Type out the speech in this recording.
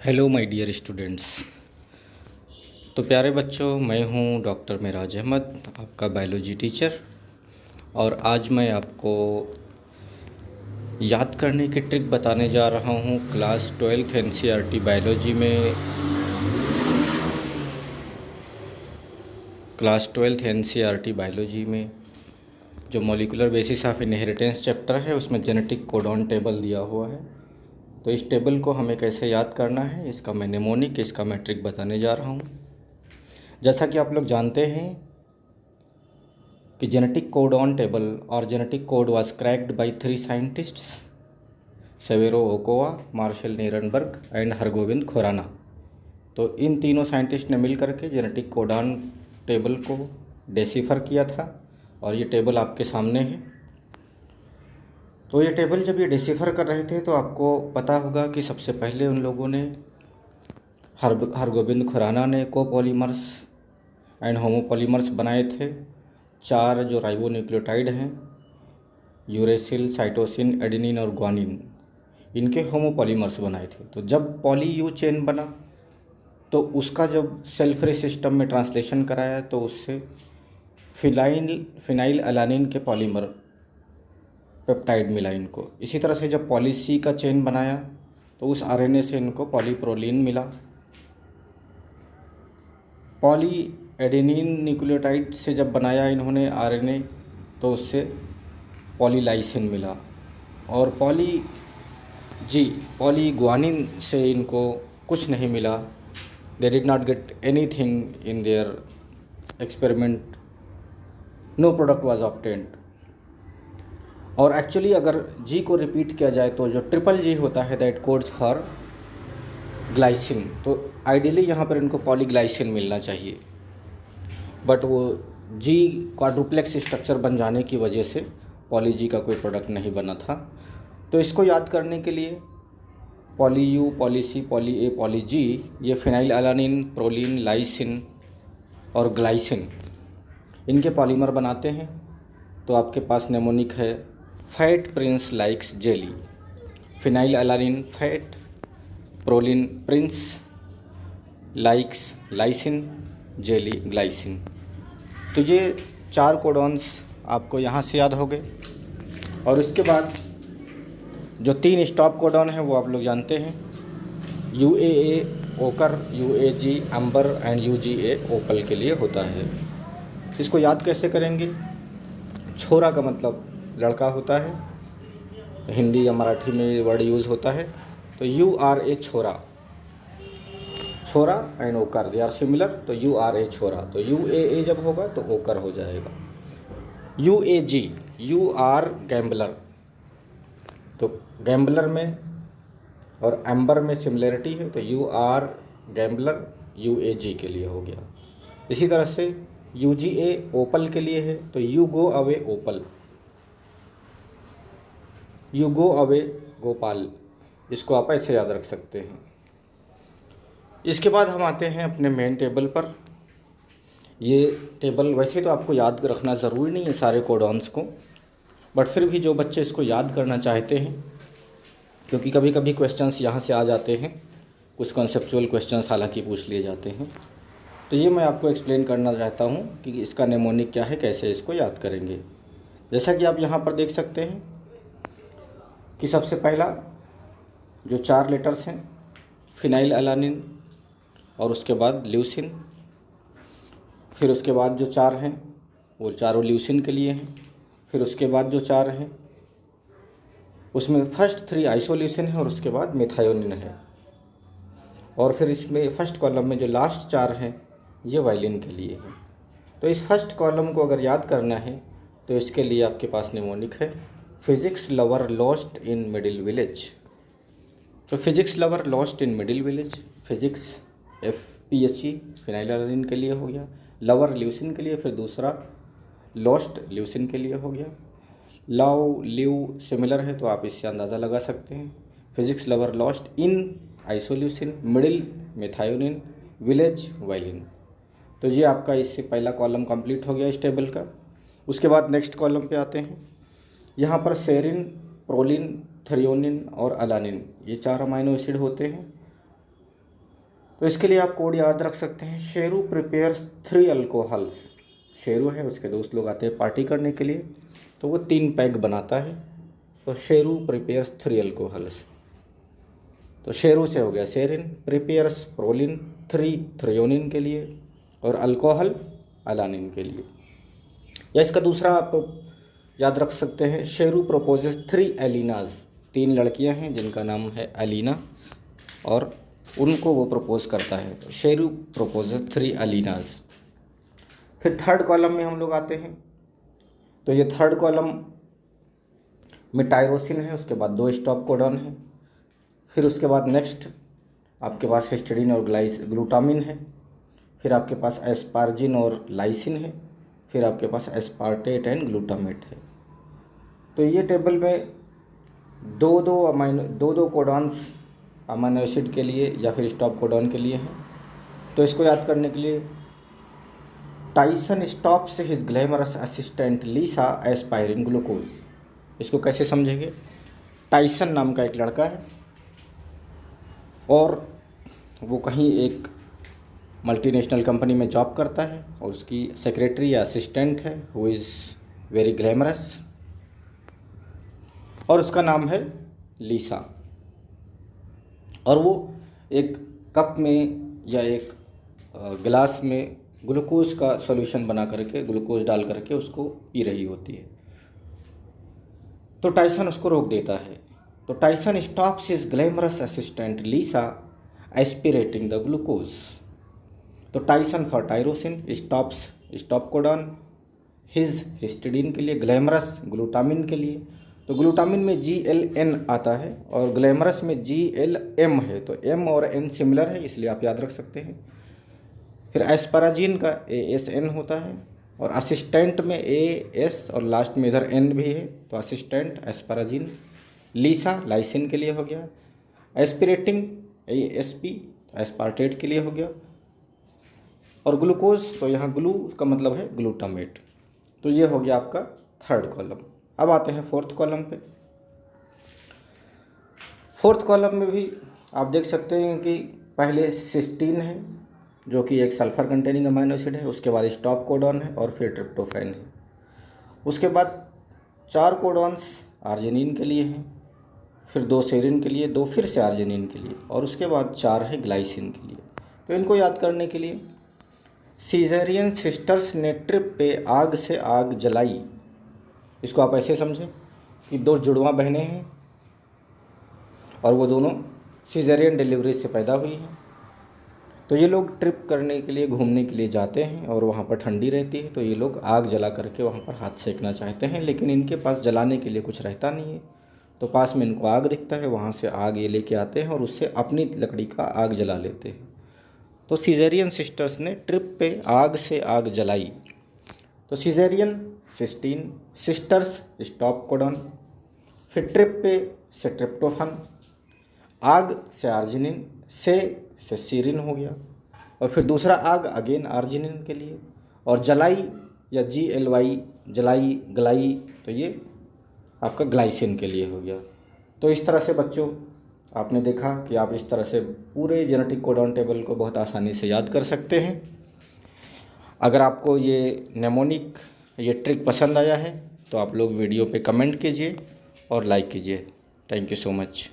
Hello my dear students. तो प्यारे बच्चों, मैं हूं डॉक्टर मेराज अहमद, आपका बायोलॉजी टीचर। और आज मैं आपको याद करने की ट्रिक बताने जा रहा हूं। क्लास 12th एनसीईआरटी बायोलॉजी में जो molecular basis of inheritance chapter है, उसमें जेनेटिक कोडॉन टेबल दिया हुआ है। तो इस टेबल को हमें कैसे याद करना है, इसका मैं नेमोनिक, इसका मैं ट्रिक बताने जा रहा हूँ। जैसा कि आप लोग जानते हैं कि जेनेटिक कोडॉन टेबल और genetic code was cracked by 3 scientists, Severo Ochoa, Marshall Nirenberg and Hargobind Khorana. तो इन तीनों साइंटिस्ट ने मिल करके जेनेटिक कोडॉन टेबल को डेसिफर किया था और ये टेबल आपके सामने है। तो ये टेबल जब ये डेसिफर कर रहे थे तो आपको पता होगा कि सबसे पहले उन लोगों ने हरगोविंद खुराना ने कोपॉलीमर्स एंड होमोपॉलीमर्स बनाए थे। 4 जो राइबोन्यूक्लियोटाइड हैं, यूरेसिल, साइटोसिन, एडेनिन और ग्वानिन, इनके होमोपॉलीमर्स बनाए थे। तो जब पॉली यू चेन बना तो उसका जब सेल फ्री सिस्टम में ट्रांसलेशन कराया तो उससे फिनाइल अलानिन के पॉलीमर पेप्टाइड मिला इनको। इसी तरह से जब पॉली सी का चेन बनाया तो उस आरएनए से इनको पॉलीप्रोलिन मिला। पॉली एडेनिन न्यूक्लियोटाइड से जब बनाया इन्होंने आरएनए तो उससे पॉलीलाइसिन मिला। और पॉलीग्वानिन से इनको कुछ नहीं मिला। They did not get anything in their experiment, no product was obtained. और एक्चुअली अगर जी को रिपीट किया जाए तो जो ट्रिपल जी होता है दैट कोड्स फॉर ग्लाइसिन, तो आइडियली यहाँ पर इनको पॉलीग्लाइसिन मिलना चाहिए, बट वो जी क्वाड्रुप्लेक्स स्ट्रक्चर बन जाने की वजह से पॉली जी का कोई प्रोडक्ट नहीं बना था। तो इसको याद करने के लिए poly U, poly C, poly A, poly G, ये फिनाइल अलानिन, प्रोलिन, लाइसिन और ग्लाइसिन, इनके पॉलीमर बनाते हैं। तो आपके पास नेमोनिक है fat prince likes jelly. Phenylalanine fat, proline prince, likes lysine, jelly glycine. तो ये 4 कोडॉन्स आपको यहाँ से याद हो गए। और उसके बाद जो 3 स्टॉप कोडॉन हैं वो आप लोग जानते हैं, UAA ओकर, UAG अंबर एंड UGA ओपल के लिए होता है। इसको याद कैसे करेंगे? छोरा का मतलब लड़का होता है, हिंदी या मराठी में वर्ड यूज़ होता है। तो URA छोरा, छोरा एंड ओकर दे आर सिमिलर, तो URA छोरा। तो UAA जब होगा तो ओकर हो जाएगा। UAG यू आर गैम्बलर, तो गैम्बलर में और एम्बर में सिमिलरिटी है, तो UR गैम्बलर UAG के लिए हो गया। इसी तरह से UGA ओपल के लिए है, तो you go away opal, you go away Gopal. इसको आप ऐसे याद रख सकते हैं। इसके बाद हम आते हैं अपने मेन टेबल पर। ये टेबल वैसे तो आपको याद रखना ज़रूरी नहीं है सारे कोडॉन्स को, बट फिर भी जो बच्चे इसको याद करना चाहते हैं, क्योंकि कभी कभी क्वेश्चंस यहाँ से आ जाते हैं, कुछ कॉन्सेप्चुअल क्वेश्चंस हालांकि पूछ लिए जाते हैं। तो ये मैं आपको एक्सप्लेन करना चाहता हूँ कि इसका नेमोनिक क्या है, कैसे इसको याद करेंगे। जैसा कि आप यहाँ पर देख सकते हैं कि सबसे पहला जो 4 लेटर्स हैं, फिनाइल अलानिन और उसके बाद ल्यूसिन, फिर उसके बाद जो 4 हैं वो चारों ल्यूसिन के लिए हैं। फिर उसके बाद जो 4 हैं उसमें फर्स्ट 3 आइसोल्यूसिन है और उसके बाद मेथायोनिन है। और फिर इसमें फर्स्ट कॉलम में जो लास्ट 4 हैं ये वाइलिन के लिए है। तो इस फर्स्ट कॉलम को अगर याद करना है तो इसके लिए आपके पास नेमोनिक है physics lover lost in middle village. तो physics lover lost in middle village, physics FPHE phenylalanine के लिए हो गया, लवर ल्यूसिन के लिए, फिर दूसरा लॉस्ट ल्यूसिन के लिए हो गया। लव ल्यू सिमिलर है तो आप इससे अंदाज़ा लगा सकते हैं। Physics lover lost in isoleucine, middle methionine, village valine. तो ये आपका इससे पहला कॉलम कंप्लीट हो गया इस टेबल का। उसके बाद नेक्स्ट कॉलम पे आते हैं। यहाँ पर सेरिन, प्रोलिन, थ्रियोनिन और अलानिन, ये 4 अमाइनो एसिड होते हैं। तो इसके लिए आप कोड याद रख सकते हैं, शेरू प्रिपेयर्स 3 अल्कोहल्स। शेरू है, उसके दोस्त लोग आते हैं पार्टी करने के लिए, तो वो 3 पैग बनाता है, तो शेरू प्रिपेयर्स 3 अल्कोहल्स। तो शेरू से हो गया सेरिन, प्रिपेयर्स प्रोलिन, 3 थ्रियोनिन के लिए, और अल्कोहल अलानिन के लिए। या इसका दूसरा आप याद रख सकते हैं, शेरू प्रोपोजेस 3 एलिनाज। 3 लड़कियां हैं जिनका नाम है अलीना, और उनको वो प्रपोज करता है, तो शेरू प्रोपोजेस 3 अलीनाज। फिर थर्ड कॉलम में हम लोग आते हैं, तो ये थर्ड कॉलम में टायरोसिन है, उसके बाद 2 स्टॉप कोडॉन है। फिर उसके बाद नेक्स्ट आपके पास हिस्टीडीन और ग्लूटामिन है। फिर आपके पास एस्पार्जिन और लाइसिन है। फिर आपके पास एस्पार्टेट एंड ग्लूटामेट है। तो ये टेबल में दो दो कोडॉन्स अमीनो एसिड के लिए या फिर स्टॉप कोडॉन के लिए हैं। तो इसको याद करने के लिए, Tyson stops his glamorous assistant Lisa aspiring glucose. इसको कैसे समझेंगे? टाइसन नाम का एक लड़का है और वो कहीं एक मल्टीनेशनल कंपनी में जॉब करता है, और उसकी सेक्रेटरी या असिस्टेंट है हु इज़ वेरी ग्लैमरस, और उसका नाम है लीसा। और वो एक कप में या एक गिलास में ग्लूकोज का सॉल्यूशन बना करके, ग्लूकोज डाल करके उसको पी रही होती है। तो टाइसन उसको रोक देता है। तो Tyson stops his glamorous assistant Lisa aspirating the glucose. तो Tyson for tyrosine, stops stop codon, his histidine के लिए, ग्लैमरस ग्लूटामिन के लिए। तो ग्लूटामिन में GLN आता है और ग्लैमरस में GLM है, तो M और N सिमिलर है, इसलिए आप याद रख सकते हैं। फिर एस्पाराजिन का ASN होता है, और असिस्टेंट में AS और लास्ट में इधर N भी है, तो असिस्टेंट एस्पाराजिन। लीसा लाइसिन के लिए हो गया। एस्पिरेटिंग ASP एस्पार्टेट के लिए हो गया। और ग्लूकोज, तो यहाँ ग्लू का मतलब है ग्लूटामेट। तो ये हो गया आपका थर्ड कॉलम। अब आते हैं फोर्थ कॉलम पे। फोर्थ कॉलम में भी आप देख सकते हैं कि पहले सिस्टीन है जो कि एक सल्फर कंटेनिंग अमीनो एसिड है, उसके बाद स्टॉप कोडॉन है, और फिर ट्रिप्टोफैन है। उसके बाद 4 कोडॉन्स आर्जिनिन के लिए हैं, फिर 2 सेरिन के लिए, 2 फिर से आर्जिनिन के लिए, और उसके बाद 4 है ग्लाइसिन के लिए। तो इनको याद करने के लिए, सीज़ेरियन सिस्टर्स ने ट्रिप पे आग से आग जलाई। इसको आप ऐसे समझें कि 2 जुड़वां बहनें हैं और वो दोनों सीज़ेरियन डिलीवरी से पैदा हुई हैं। तो ये लोग ट्रिप करने के लिए, घूमने के लिए जाते हैं, और वहाँ पर ठंडी रहती है, तो ये लोग आग जला करके वहाँ पर हाथ सेकना चाहते हैं, लेकिन इनके पास जलाने के लिए कुछ रहता नहीं है। तो पास में इनको आग दिखता है, वहाँ से आग ये लेके आते हैं और उससे अपनी लकड़ी का आग जला लेते हैं। तो सीज़ेरियन सिस्टर्स ने ट्रिप पे आग से आग जलाई। तो caesarean cysteine, sisters stop codon, फिर ट्रिप पे से ट्रिप्टोफान, आग से आर्जिनिन, से सीरिन हो गया, और फिर दूसरा आग अगेन आर्जिनिन के लिए, और जलाई या GLY जलाई गलाई, तो ये आपका ग्लाइसिन के लिए हो गया। तो इस तरह से बच्चों आपने देखा कि आप इस तरह से पूरे जेनेटिक कोडॉन टेबल को बहुत आसानी से याद कर सकते हैं। अगर आपको ये नेमोनिक ये ट्रिक पसंद आया है तो आप लोग वीडियो पे कमेंट कीजिए और लाइक कीजिए। Thank you so much.